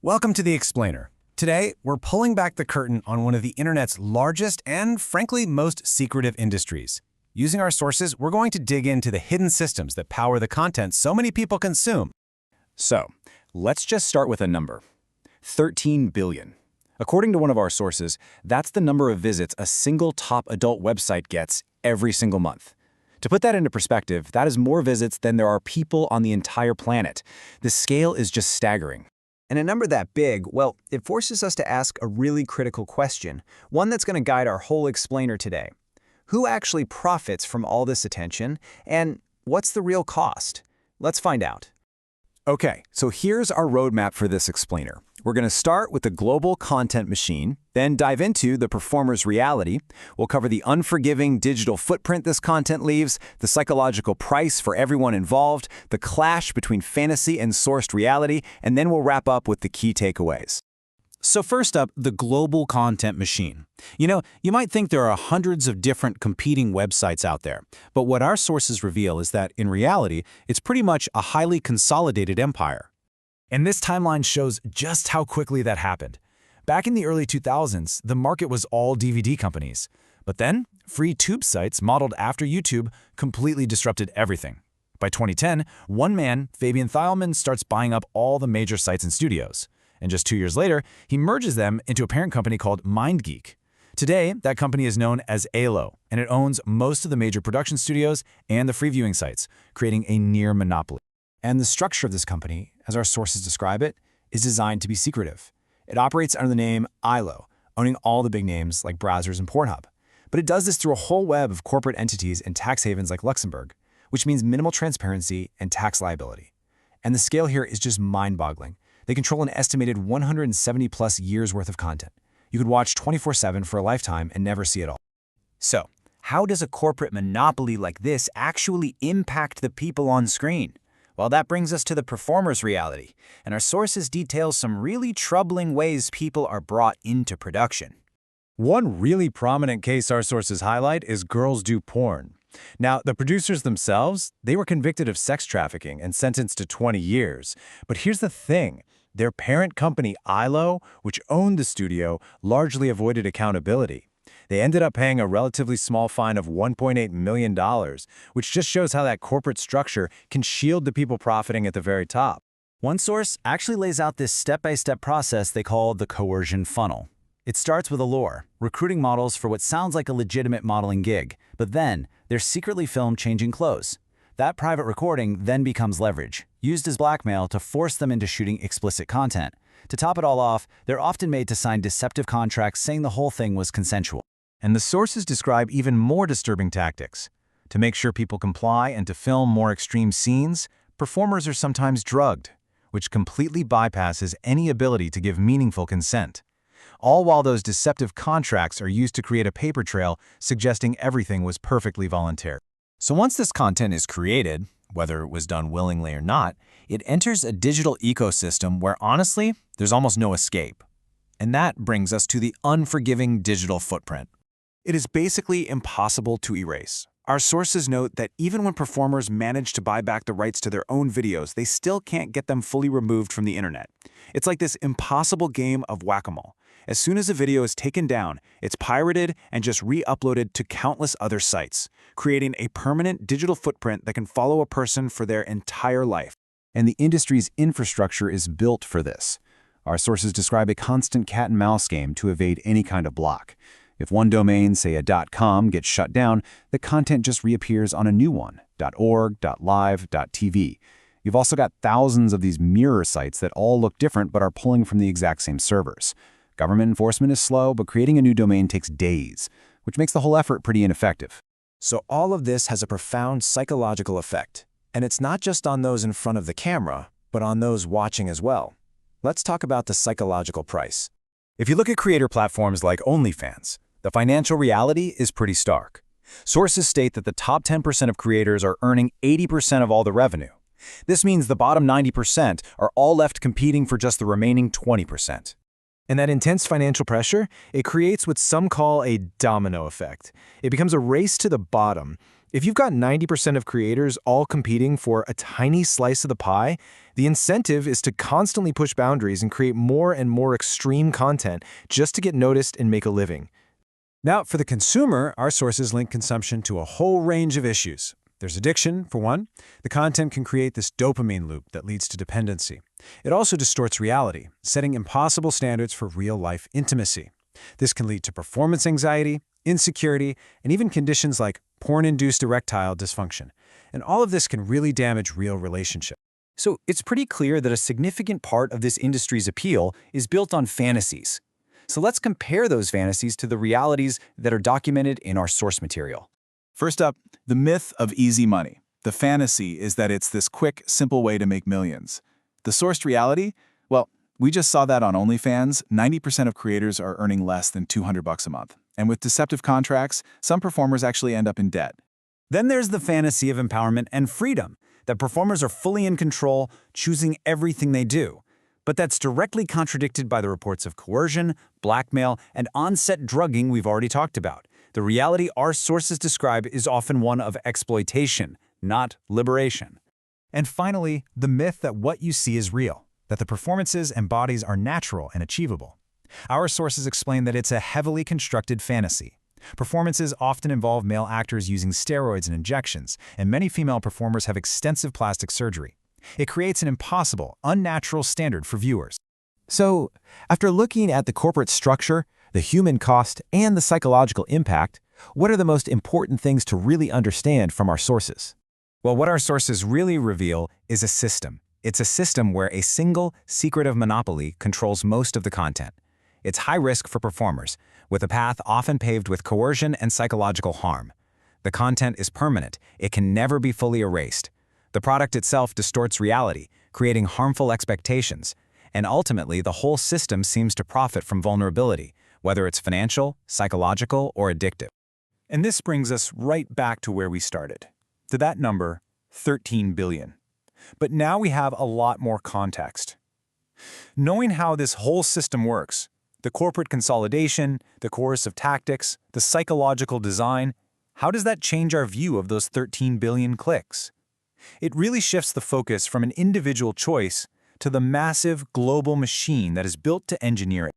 Welcome to The Explainer. Today, we're pulling back the curtain on one of the internet's largest and, frankly, most secretive industries. Using our sources, we're going to dig into the hidden systems that power the content so many people consume. So, let's just start with a number. 13 billion. According to one of our sources, that's the number of visits a single top adult website gets every single month. To put that into perspective, that is more visits than there are people on the entire planet. The scale is just staggering. And a number that big, well, it forces us to ask a really critical question, one that's going to guide our whole explainer today. Who actually profits from all this attention, and what's the real cost? Let's find out. Okay, so here's our roadmap for this explainer. We're going to start with the global content machine, then dive into the performer's reality. We'll cover the unforgiving digital footprint this content leaves, the psychological price for everyone involved, the clash between fantasy and sourced reality, and then we'll wrap up with the key takeaways. So first up, the global content machine. You might think there are hundreds of different competing websites out there, but what our sources reveal is that, in reality, it's pretty much a highly consolidated empire. And this timeline shows just how quickly that happened. Back in the early 2000s, the market was all DVD companies. But then, free tube sites modeled after YouTube completely disrupted everything. By 2010, one man, Fabian Thielman, starts buying up all the major sites and studios. And just 2 years later, he merges them into a parent company called MindGeek. Today, that company is known as ALO, and it owns most of the major production studios and the free viewing sites, creating a near monopoly. And the structure of this company, as our sources describe it, is designed to be secretive. It operates under the name ILO, owning all the big names like browsers and Pornhub. But it does this through a whole web of corporate entities and tax havens like Luxembourg, which means minimal transparency and tax liability. And the scale here is just mind-boggling. They control an estimated 170-plus years worth of content. You could watch 24/7 for a lifetime and never see it all. So, how does a corporate monopoly like this actually impact the people on screen? Well, that brings us to the performer's reality, and our sources detail some really troubling ways people are brought into production. One really prominent case our sources highlight is Girls Do Porn. Now, the producers themselves, they were convicted of sex trafficking and sentenced to 20 years. But here's the thing. Their parent company, ILO, which owned the studio, largely avoided accountability. They ended up paying a relatively small fine of $1.8 million, which just shows how that corporate structure can shield the people profiting at the very top. One source actually lays out this step-by-step process they call the coercion funnel. It starts with allure, recruiting models for what sounds like a legitimate modeling gig, but then they're secretly filmed changing clothes. That private recording then becomes leverage, used as blackmail to force them into shooting explicit content. To top it all off, they're often made to sign deceptive contracts saying the whole thing was consensual. And the sources describe even more disturbing tactics. To make sure people comply and to film more extreme scenes, performers are sometimes drugged, which completely bypasses any ability to give meaningful consent. All while those deceptive contracts are used to create a paper trail suggesting everything was perfectly voluntary. So once this content is created, whether it was done willingly or not, it enters a digital ecosystem where, honestly, there's almost no escape. And that brings us to the unforgiving digital footprint. It is basically impossible to erase. Our sources note that even when performers manage to buy back the rights to their own videos, they still can't get them fully removed from the internet. It's like this impossible game of whack-a-mole. As soon as a video is taken down, it's pirated and just re-uploaded to countless other sites, creating a permanent digital footprint that can follow a person for their entire life. And the industry's infrastructure is built for this. Our sources describe a constant cat-and-mouse game to evade any kind of block. If one domain, say a .com, gets shut down, the content just reappears on a new one, .org, .live, .tv. You've also got thousands of these mirror sites that all look different but are pulling from the exact same servers. Government enforcement is slow, but creating a new domain takes days, which makes the whole effort pretty ineffective. So all of this has a profound psychological effect. And it's not just on those in front of the camera, but on those watching as well. Let's talk about the psychological price. If you look at creator platforms like OnlyFans, the financial reality is pretty stark. Sources state that the top 10% of creators are earning 80% of all the revenue. This means the bottom 90% are all left competing for just the remaining 20%. And that intense financial pressure, it creates what some call a domino effect. It becomes a race to the bottom. If you've got 90% of creators all competing for a tiny slice of the pie, the incentive is to constantly push boundaries and create more and more extreme content just to get noticed and make a living. Now, for the consumer, our sources link consumption to a whole range of issues. There's addiction, for one. The content can create this dopamine loop that leads to dependency. It also distorts reality, setting impossible standards for real-life intimacy. This can lead to performance anxiety, insecurity, and even conditions like porn-induced erectile dysfunction. And all of this can really damage real relationships. So it's pretty clear that a significant part of this industry's appeal is built on fantasies. So let's compare those fantasies to the realities that are documented in our source material. First up, the myth of easy money. The fantasy is that it's this quick, simple way to make millions. The sourced reality? Well, we just saw that on OnlyFans. 90% of creators are earning less than $200 a month. And with deceptive contracts, some performers actually end up in debt. Then there's the fantasy of empowerment and freedom, that performers are fully in control, choosing everything they do. But that's directly contradicted by the reports of coercion, blackmail, and on-set drugging we've already talked about. The reality our sources describe is often one of exploitation, not liberation. And finally, the myth that what you see is real, that the performances and bodies are natural and achievable. Our sources explain that it's a heavily constructed fantasy. Performances often involve male actors using steroids and injections, and many female performers have extensive plastic surgery. It creates an impossible, unnatural standard for viewers. So, after looking at the corporate structure, the human cost, and the psychological impact, what are the most important things to really understand from our sources? Well, what our sources really reveal is a system. It's a system where a single, secretive monopoly controls most of the content. It's high risk for performers, with a path often paved with coercion and psychological harm. The content is permanent. It can never be fully erased. The product itself distorts reality, creating harmful expectations. And ultimately, the whole system seems to profit from vulnerability, whether it's financial, psychological, or addictive. And this brings us right back to where we started, to that number, 13 billion. But now we have a lot more context. Knowing how this whole system works, the corporate consolidation, the coercive tactics, the psychological design, how does that change our view of those 13 billion clicks? It really shifts the focus from an individual choice to the massive global machine that is built to engineer it.